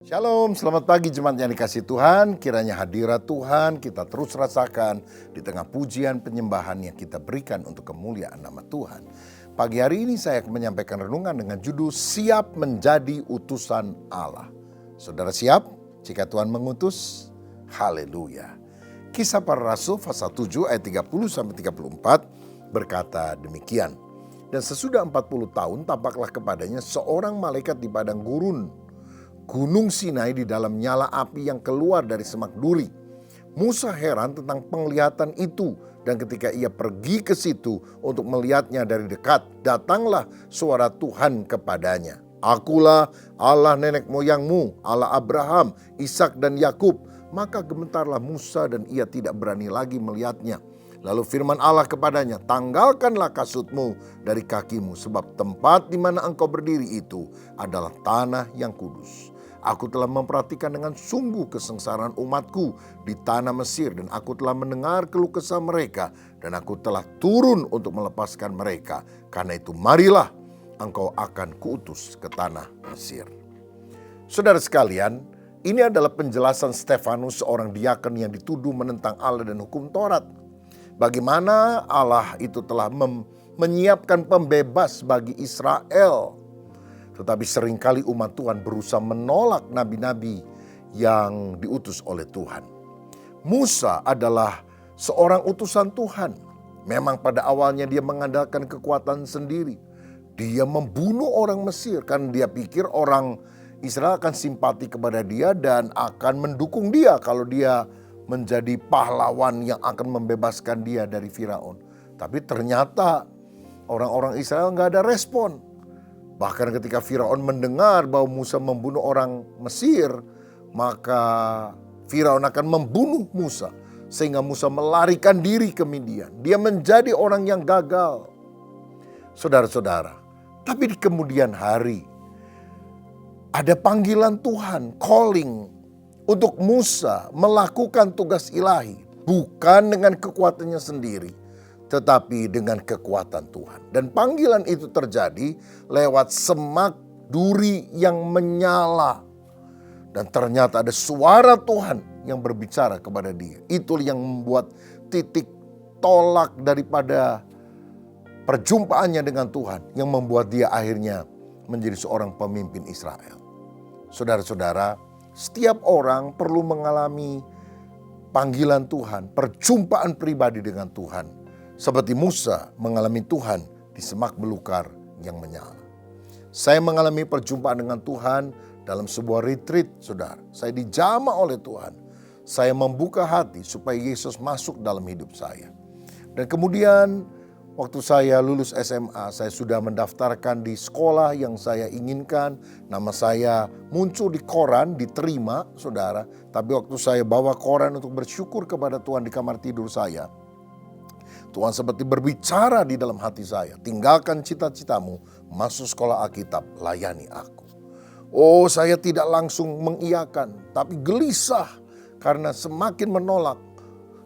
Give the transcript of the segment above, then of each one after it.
Shalom, selamat pagi jemaat yang dikasihi Tuhan. Kiranya hadirat Tuhan kita terus rasakan di tengah pujian penyembahan yang kita berikan untuk kemuliaan nama Tuhan. Pagi hari ini saya akan menyampaikan renungan dengan judul Siap Menjadi Utusan Allah. Saudara siap? Jika Tuhan mengutus, haleluya. Kisah Para Rasul pasal 7 ayat 30-34 berkata demikian. Dan sesudah 40 tahun tampaklah kepadanya seorang malaikat di padang gurun Gunung Sinai di dalam nyala api yang keluar dari semak duri. Musa heran tentang penglihatan itu, dan ketika ia pergi ke situ untuk melihatnya dari dekat, datanglah suara Tuhan kepadanya. Akulah Allah nenek moyangmu, Allah Abraham, Ishak dan Yakub. Maka gemetarlah Musa dan ia tidak berani lagi melihatnya. Lalu firman Allah kepadanya, tanggalkanlah kasutmu dari kakimu, sebab tempat di mana engkau berdiri itu adalah tanah yang kudus. Aku telah memperhatikan dengan sungguh kesengsaraan umatku di tanah Mesir, dan aku telah mendengar keluh kesah mereka, dan aku telah turun untuk melepaskan mereka. Karena itu marilah engkau akan kuutus ke tanah Mesir. Saudara sekalian, ini adalah penjelasan Stefanus, seorang diakon yang dituduh menentang Allah dan hukum Taurat. Bagaimana Allah itu telah menyiapkan pembebas bagi Israel. Tetapi seringkali umat Tuhan berusaha menolak nabi-nabi yang diutus oleh Tuhan. Musa adalah seorang utusan Tuhan. Memang pada awalnya dia mengandalkan kekuatan sendiri. Dia membunuh orang Mesir karena dia pikir orang Israel akan simpati kepada dia dan akan mendukung dia kalau dia menjadi pahlawan yang akan membebaskan dia dari Firaun. Tapi ternyata orang-orang Israel nggak ada respon. Bahkan ketika Firaun mendengar bahwa Musa membunuh orang Mesir, maka Firaun akan membunuh Musa. Sehingga Musa melarikan diri ke Midian. Dia menjadi orang yang gagal. Saudara-saudara, tapi di kemudian hari ada panggilan Tuhan, calling untuk Musa melakukan tugas ilahi. Bukan dengan kekuatannya sendiri, tetapi dengan kekuatan Tuhan. Dan panggilan itu terjadi lewat semak duri yang menyala. Dan ternyata ada suara Tuhan yang berbicara kepada dia. Itu yang membuat titik tolak daripada perjumpaannya dengan Tuhan, yang membuat dia akhirnya menjadi seorang pemimpin Israel. Saudara-saudara, setiap orang perlu mengalami panggilan Tuhan, perjumpaan pribadi dengan Tuhan. Seperti Musa mengalami Tuhan di semak belukar yang menyala. Saya mengalami perjumpaan dengan Tuhan dalam sebuah retreat, saudara. Saya dijamah oleh Tuhan. Saya membuka hati supaya Yesus masuk dalam hidup saya. Dan kemudian waktu saya lulus SMA, saya sudah mendaftarkan di sekolah yang saya inginkan. Nama saya muncul di koran, diterima, saudara. Tapi waktu saya bawa koran untuk bersyukur kepada Tuhan di kamar tidur saya, Tuhan seperti berbicara di dalam hati saya. Tinggalkan cita-citamu, masuk sekolah Alkitab, layani aku. Oh, saya tidak langsung mengiyakan, tapi gelisah karena semakin menolak.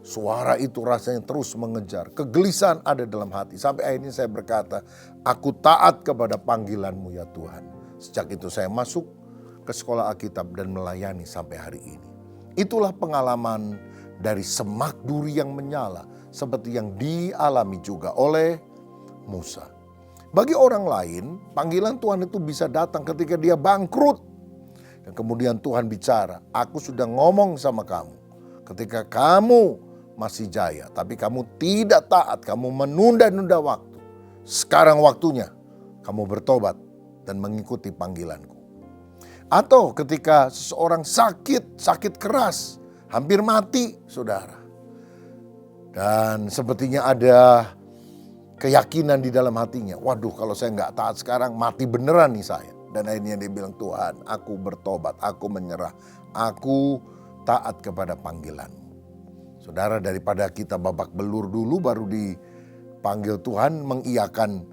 Suara itu rasanya terus mengejar. Kegelisahan ada dalam hati. Sampai akhirnya saya berkata, aku taat kepada panggilan-Mu ya Tuhan. Sejak itu saya masuk ke sekolah Alkitab dan melayani sampai hari ini. Itulah pengalaman dari semak duri yang menyala, seperti yang dialami juga oleh Musa. Bagi orang lain, panggilan Tuhan itu bisa datang ketika dia bangkrut. Dan kemudian Tuhan bicara, aku sudah ngomong sama kamu. Ketika kamu masih jaya, tapi kamu tidak taat, kamu menunda-nunda waktu. Sekarang waktunya kamu bertobat dan mengikuti panggilanku. Atau ketika seseorang sakit keras, hampir mati, saudara. Dan sepertinya ada keyakinan di dalam hatinya. Waduh, kalau saya nggak taat sekarang, mati beneran nih saya. Dan akhirnya dia bilang, Tuhan, aku bertobat, aku menyerah. Aku taat kepada panggilan. Saudara, daripada kita babak belur dulu baru dipanggil Tuhan mengiyakan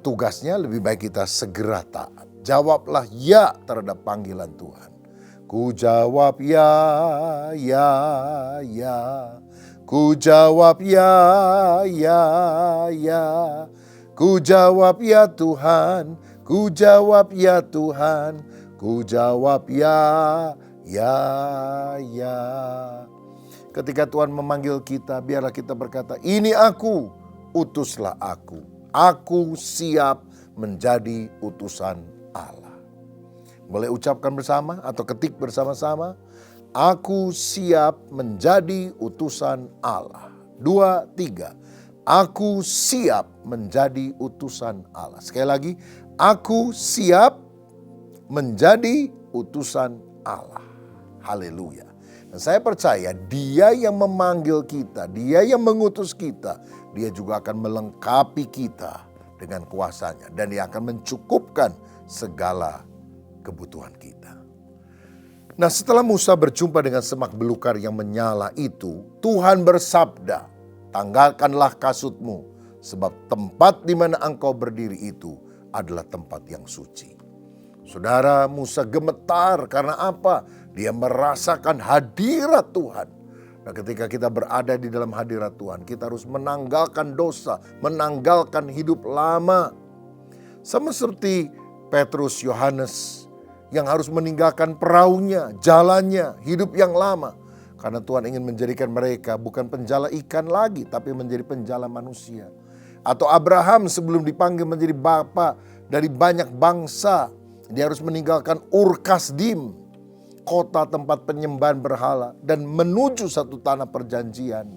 tugasnya, lebih baik kita segera taat. Jawablah ya terhadap panggilan Tuhan. Ku jawab ya, ya, ya. Ku jawab ya, ya, ya. Ku jawab ya Tuhan, ku jawab ya Tuhan. Ku jawab ya, ya, ya. Ketika Tuhan memanggil kita, biarlah kita berkata, ini aku, utuslah aku. Aku siap menjadi utusan Allah. Boleh ucapkan bersama atau ketik bersama-sama. Aku siap menjadi utusan Allah. 2, 3. Aku siap menjadi utusan Allah. Sekali lagi, aku siap menjadi utusan Allah. Haleluya. Dan saya percaya Dia yang memanggil kita, Dia yang mengutus kita, Dia juga akan melengkapi kita dengan kuasanya. Dan Dia akan mencukupkan segala kebutuhan kita. Nah, setelah Musa berjumpa dengan semak belukar yang menyala itu, Tuhan bersabda, tanggalkanlah kasutmu, sebab tempat di mana engkau berdiri itu adalah tempat yang suci. Saudara, Musa gemetar karena apa? Dia merasakan hadirat Tuhan. Nah, ketika kita berada di dalam hadirat Tuhan, kita harus menanggalkan dosa, menanggalkan hidup lama. Sama seperti Petrus, Yohanes yang harus meninggalkan perahunya, jalannya, hidup yang lama. Karena Tuhan ingin menjadikan mereka bukan penjala ikan lagi, tapi menjadi penjala manusia. Atau Abraham sebelum dipanggil menjadi bapa dari banyak bangsa, dia harus meninggalkan Ur Kasdim, kota tempat penyembahan berhala, dan menuju satu tanah perjanjian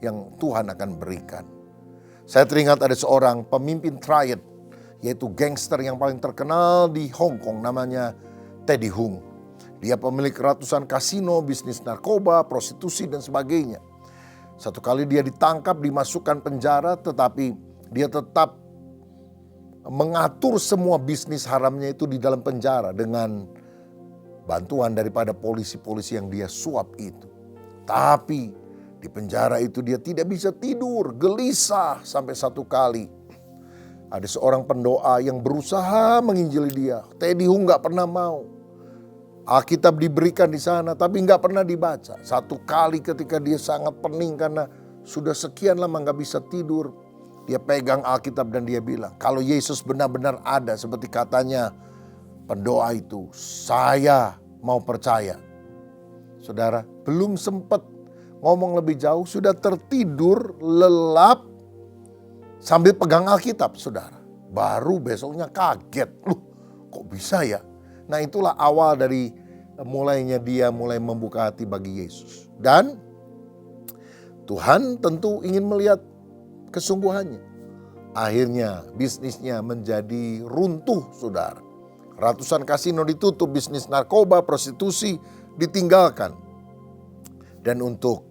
yang Tuhan akan berikan. Saya teringat ada seorang pemimpin triad, yaitu gangster yang paling terkenal di Hong Kong, namanya Teddy Hung. Dia pemilik ratusan kasino, bisnis narkoba, prostitusi, dan sebagainya. Satu kali dia ditangkap, dimasukkan penjara, tetapi dia tetap mengatur semua bisnis haramnya itu di dalam penjara dengan bantuan daripada polisi-polisi yang dia suap itu. Tapi di penjara itu dia tidak bisa tidur, gelisah sampai satu kali. Ada seorang pendoa yang berusaha menginjili dia. Teddy Hung gak pernah mau. Alkitab diberikan di sana tapi gak pernah dibaca. Satu kali ketika dia sangat pening karena sudah sekian lama gak bisa tidur, dia pegang Alkitab dan dia bilang, kalau Yesus benar-benar ada seperti katanya pendoa itu, saya mau percaya. Saudara, belum sempat ngomong lebih jauh, sudah tertidur lelap sambil pegang Alkitab, saudara. Baru besoknya kaget, loh kok bisa ya? Nah, itulah awal dari mulainya dia mulai membuka hati bagi Yesus. Dan Tuhan tentu ingin melihat kesungguhannya. Akhirnya bisnisnya menjadi runtuh, saudara. Ratusan kasino ditutup, bisnis narkoba, prostitusi ditinggalkan. Dan untuk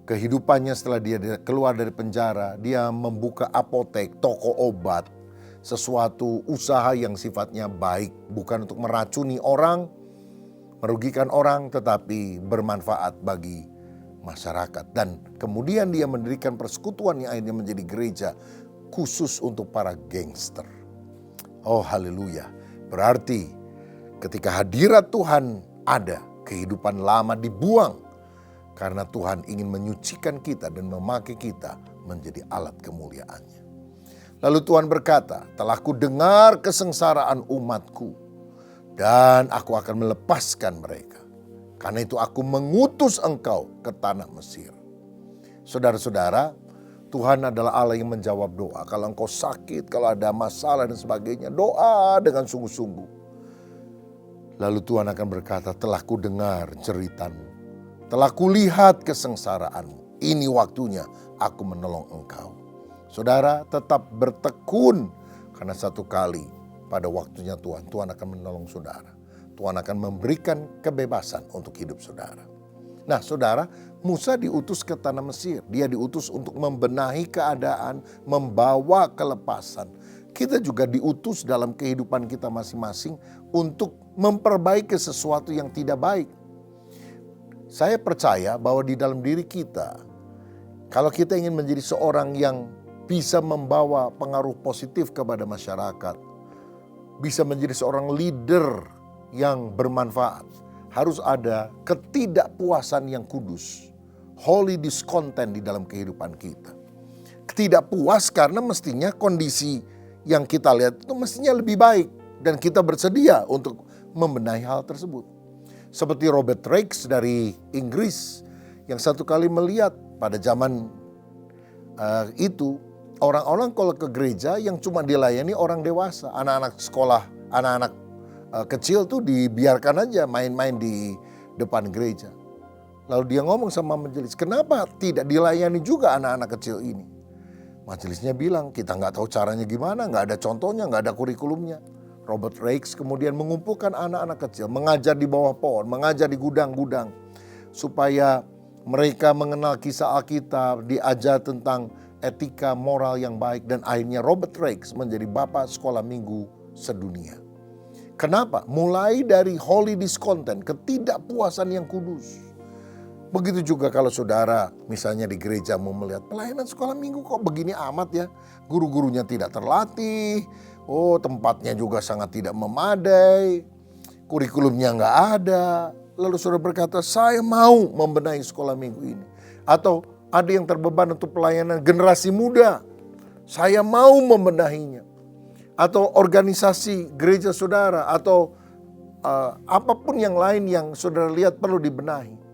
kehidupannya setelah dia keluar dari penjara, dia membuka apotek, toko obat, sesuatu usaha yang sifatnya baik, bukan untuk meracuni orang, merugikan orang, tetapi bermanfaat bagi masyarakat. Dan kemudian dia mendirikan persekutuan yang akhirnya menjadi gereja khusus untuk para gangster. Oh haleluya. Berarti ketika hadirat Tuhan ada, kehidupan lama dibuang. Karena Tuhan ingin menyucikan kita dan memakai kita menjadi alat kemuliaannya. Lalu Tuhan berkata, telah ku dengar kesengsaraan umatku dan aku akan melepaskan mereka. Karena itu aku mengutus engkau ke tanah Mesir. Saudara-saudara, Tuhan adalah Allah yang menjawab doa. Kalau engkau sakit, kalau ada masalah dan sebagainya, doa dengan sungguh-sungguh. Lalu Tuhan akan berkata, telah ku dengar ceritamu. Telah kulihat kesengsaraanmu. Ini waktunya aku menolong engkau. Saudara, tetap bertekun. Karena satu kali pada waktunya Tuhan akan menolong saudara. Tuhan akan memberikan kebebasan untuk hidup saudara. Nah saudara, Musa diutus ke tanah Mesir. Dia diutus untuk membenahi keadaan, membawa kelepasan. Kita juga diutus dalam kehidupan kita masing-masing untuk memperbaiki sesuatu yang tidak baik. Saya percaya bahwa di dalam diri kita, kalau kita ingin menjadi seorang yang bisa membawa pengaruh positif kepada masyarakat, bisa menjadi seorang leader yang bermanfaat, harus ada ketidakpuasan yang kudus, holy discontent di dalam kehidupan kita. Tidak puas karena mestinya kondisi yang kita lihat itu mestinya lebih baik dan kita bersedia untuk membenahi hal tersebut. Seperti Robert Raikes dari Inggris yang satu kali melihat pada zaman itu orang-orang kalau ke gereja yang cuma dilayani orang dewasa, anak-anak sekolah, anak-anak kecil tuh dibiarkan aja main-main di depan gereja. Lalu dia ngomong sama majelis, kenapa tidak dilayani juga anak-anak kecil ini? Majelisnya bilang, kita nggak tahu caranya gimana, nggak ada contohnya, nggak ada kurikulumnya. Robert Raikes kemudian mengumpulkan anak-anak kecil, mengajar di bawah pohon, mengajar di gudang-gudang, supaya mereka mengenal kisah Alkitab, diajar tentang etika moral yang baik, dan akhirnya Robert Raikes menjadi bapak sekolah minggu sedunia. Kenapa? Mulai dari holy discontent, ketidakpuasan yang kudus. Begitu juga kalau saudara misalnya di gereja mau melihat pelayanan sekolah minggu kok begini amat ya. Guru-gurunya tidak terlatih, tempatnya juga sangat tidak memadai, kurikulumnya nggak ada. Lalu saudara berkata, saya mau membenahi sekolah minggu ini. Atau ada yang terbeban untuk pelayanan generasi muda, saya mau membenahinya. Atau organisasi gereja saudara, atau apapun yang lain yang saudara lihat perlu dibenahi.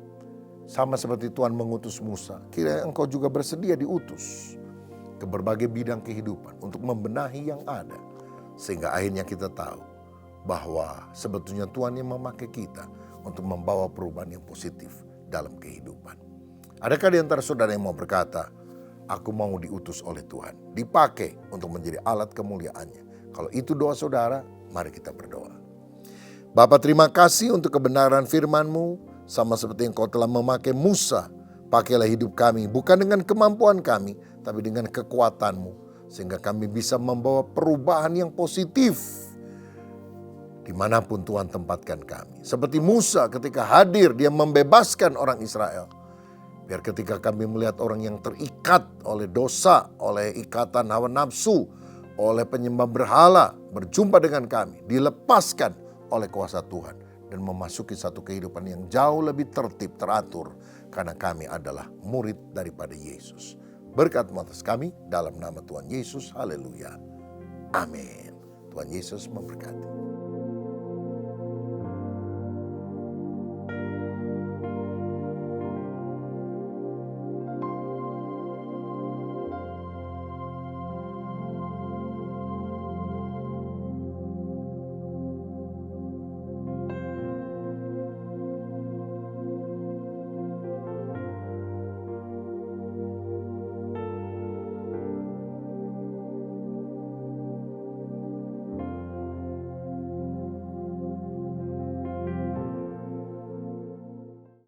Sama seperti Tuhan mengutus Musa, kiranya engkau juga bersedia diutus ke berbagai bidang kehidupan untuk membenahi yang ada. Sehingga akhirnya kita tahu bahwa sebetulnya Tuhan yang memakai kita untuk membawa perubahan yang positif dalam kehidupan. Adakah di antara saudara yang mau berkata, aku mau diutus oleh Tuhan, dipakai untuk menjadi alat kemuliaannya? Kalau itu doa saudara, mari kita berdoa. Bapa, terima kasih untuk kebenaran firman-Mu. Sama seperti yang Kau telah memakai Musa, pakailah hidup kami bukan dengan kemampuan kami, tapi dengan kekuatan-Mu. Sehingga kami bisa membawa perubahan yang positif dimanapun Tuhan tempatkan kami. Seperti Musa ketika hadir, dia membebaskan orang Israel. Biar ketika kami melihat orang yang terikat oleh dosa, oleh ikatan hawa nafsu, oleh penyembah berhala, berjumpa dengan kami, dilepaskan oleh kuasa Tuhan. Dan memasuki satu kehidupan yang jauh lebih tertib, teratur. Karena kami adalah murid daripada Yesus. Berkat-Mu atas kami dalam nama Tuhan Yesus. Haleluya. Amin. Tuhan Yesus memberkati.